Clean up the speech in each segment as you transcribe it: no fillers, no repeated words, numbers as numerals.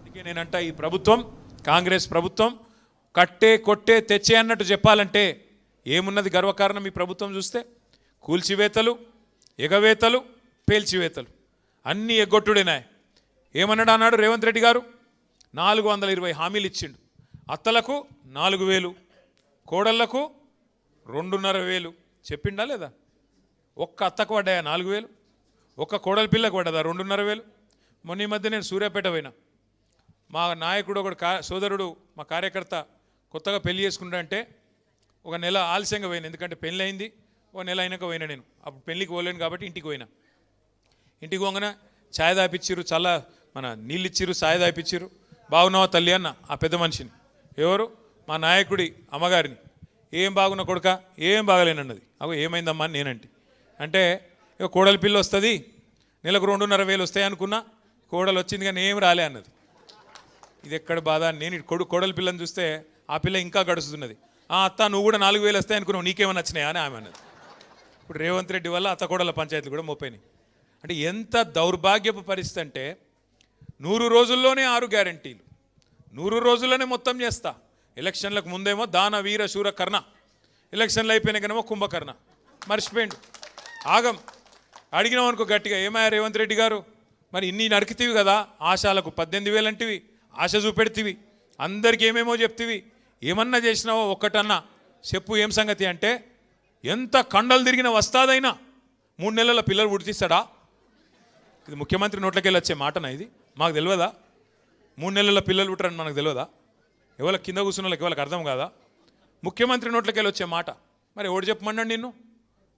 అందుకే నేనంట ఈ ప్రభుత్వం కాంగ్రెస్ ప్రభుత్వం కట్టే కొట్టే తెచ్చే అన్నట్టు చెప్పాలంటే ఏమున్నది గర్వకారణం ఈ ప్రభుత్వం చూస్తే కూల్చివేతలు ఎగవేతలు పేల్చివేతలు అన్నీ ఎగ్గొట్టుడేనాయి. ఏమన్నాడు అన్నాడు రేవంత్ రెడ్డి గారు 420 హామీలు ఇచ్చిండు. అత్తలకు 4000, కోడళ్లకు 2,500 చెప్పిండా లేదా? ఒక్క అత్తకు పడ్డాయా 4000, ఒక్క కోడల పిల్లకు పడ్డదా 2,500? మొన్న ఈ మధ్య నేను సూర్యాపేట పోయినా. మా నాయకుడు ఒకడు సోదరుడు మా కార్యకర్త కొత్తగా పెళ్లి చేసుకుంటా అంటే ఒక నెల ఆలస్యంగా పోయినా, ఎందుకంటే పెళ్ళి అయింది. ఒక నెల అయినాక పోయినా. నేను అప్పుడు పెళ్ళికి పోలేను కాబట్టి ఇంటికి పోయినా. ఇంటికి పోగానే ఛాయ్ దాపిచ్చిర్రు, చల్ల మన నీళ్ళు ఇచ్చిర్రు, ఛాయ్ దాపిచ్చిర్రు. బాగున్నావా తల్లి అన్న ఆ పెద్ద మనిషిని. ఎవరు? మా నాయకుడి అమ్మగారిని. ఏం బాగున్నా కొడుక? ఏం బాగలేనన్నది. అగో ఏమైందమ్మా అని నేనంటే, అంటే ఇక కోడల పిల్ల వస్తుంది, నెలకు 2,500 వస్తాయి అనుకున్నా, కోడలు వచ్చింది కానీ ఏం రాలే అన్నది. ఇది ఎక్కడ బాధ? నేను కోడల పిల్లని చూస్తే ఆ పిల్ల ఇంకా గడుస్తున్నది. అత్త నువ్వు కూడా 4,000 వస్తాయి అనుకున్నావు, నీకేమైనా వచ్చినాయా అని ఆమె అన్నది. ఇప్పుడు రేవంత్ రెడ్డి వల్ల అత్త కోడల పంచాయతీలు కూడా మోపోయినాయి. అంటే ఎంత దౌర్భాగ్యపు పరిస్థితి అంటే 100 రోజుల్లోనే 6 గ్యారంటీలు, 100 రోజుల్లోనే మొత్తం చేస్తా. ఎలక్షన్లకు ముందేమో దాన వీర శూర కర్ణ, ఎలక్షన్లు అయిపోయినాకనేమో కుంభకర్ణ. మర్చిపోయిండు. ఆగం. అడిగినావు అనుకో గట్టిగా, ఏమయ్యా రేవంత్ రెడ్డి గారు మరి ఇన్ని నరికితివి కదా, ఆశాలకు 18,000 అంటివి, ఆశ చూపెడితివి, అందరికి ఏమేమో చెప్తివి, ఏమన్నా చేసినావో ఒక్కటన్నా చెప్పు ఏం సంగతి అంటే, ఎంత కండలు తిరిగిన వస్తాదైనా 3 నెలల పిల్లలు పుట్టిస్తాడా? ఇది ముఖ్యమంత్రి నోట్లకెళ్ళి వచ్చే మాటనా? ఇది మాకు తెలియదా? 3 నెలల పిల్లలు పుట్టరని మనకు తెలియదా? ఎవరికి కింద కూర్చున్న వాళ్ళకి ఎవరికి అర్థం కాదా? ముఖ్యమంత్రి నోట్లకెళ్ళి వచ్చే మాట. మరి ఎవడు చెప్పమన్నాడు నిన్ను?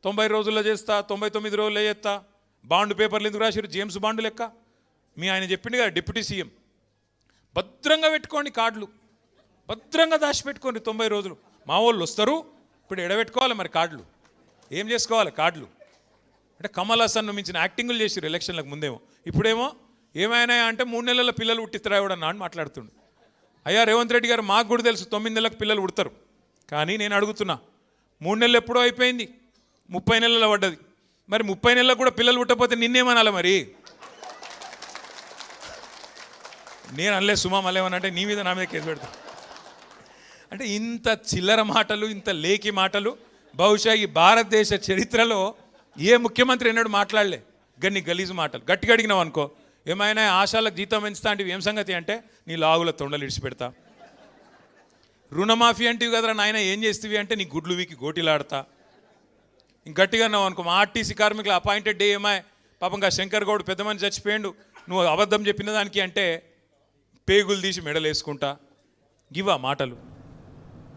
90 రోజుల్లో చేస్తా, 99 రోజుల్లో చేస్తా. బాండ్ పేపర్లు ఎందుకు రాశారు? జేమ్స్ బాండ్ లెక్క. మీ ఆయన చెప్పింది కదా డిప్యూటీ సీఎం, భద్రంగా పెట్టుకోండి కార్డులు, భద్రంగా దాచిపెట్టుకోండి 90 రోజులు. మా వాళ్ళు వస్తారు, ఇప్పుడు ఎడబెట్టుకోవాలి మరి కార్డులు. ఏం చేసుకోవాలి కార్డులు? అంటే కమల్ హాసన్ను మించిన యాక్టింగులు చేసారు ఎలక్షన్లకు ముందేమో. ఇప్పుడేమో ఏమైనా అంటే 3 నెలల పిల్లలు పుట్టిస్తారా ఎవడన్నా అని మాట్లాడుతుండు. అయ్యా రేవంత్ రెడ్డి గారు, మాకు కూడా తెలుసు 9 నెలలకు పిల్లలు పుడతారు. కానీ నేను అడుగుతున్నా, 3 నెలలు ఎప్పుడో అయిపోయింది, 30 నెలలు పడ్డది. మరి 30 నెలలకు కూడా పిల్లలు పుట్టకపోతే నిన్నేమనాలి మరి? నేను అనలే సుమా మళ్ళేమనంటే నీ మీద నా మీద కేసు పెడతా. అంటే ఇంత చిల్లర మాటలు, ఇంత లేకి మాటలు బహుశా ఈ భారతదేశ చరిత్రలో ఏ ముఖ్యమంత్రి ఎన్నడూ మాట్లాడలే. గన్ని గలీజు మాటలు. గట్టిగా అడిగినావు అనుకో, ఏమైనా ఆశాలకు జీతం పెంచుతా అంటే ఏం సంగతి అంటే, నీ లాగుల తొండలు ఇడిచిపెడతా. రుణమాఫీ అంటివి కదరా నాయన, ఏం చేస్తేవి అంటే నీ గుడ్లు వీకి గోటిలాడతా. గట్టిగా అన్నావు అనుకో, మా ఆర్టీసీ కార్మికులు అపాయింటెడ్ డే ఏమాయ్ పాపంగా శంకర్ గౌడ్ పెద్ద మనిషి చచ్చిపోయిండు, నువ్వు అబద్ధం చెప్పిన దానికి అంటే పేగులు తీసి మెడలు వేసుకుంటా. గివా మాటలు?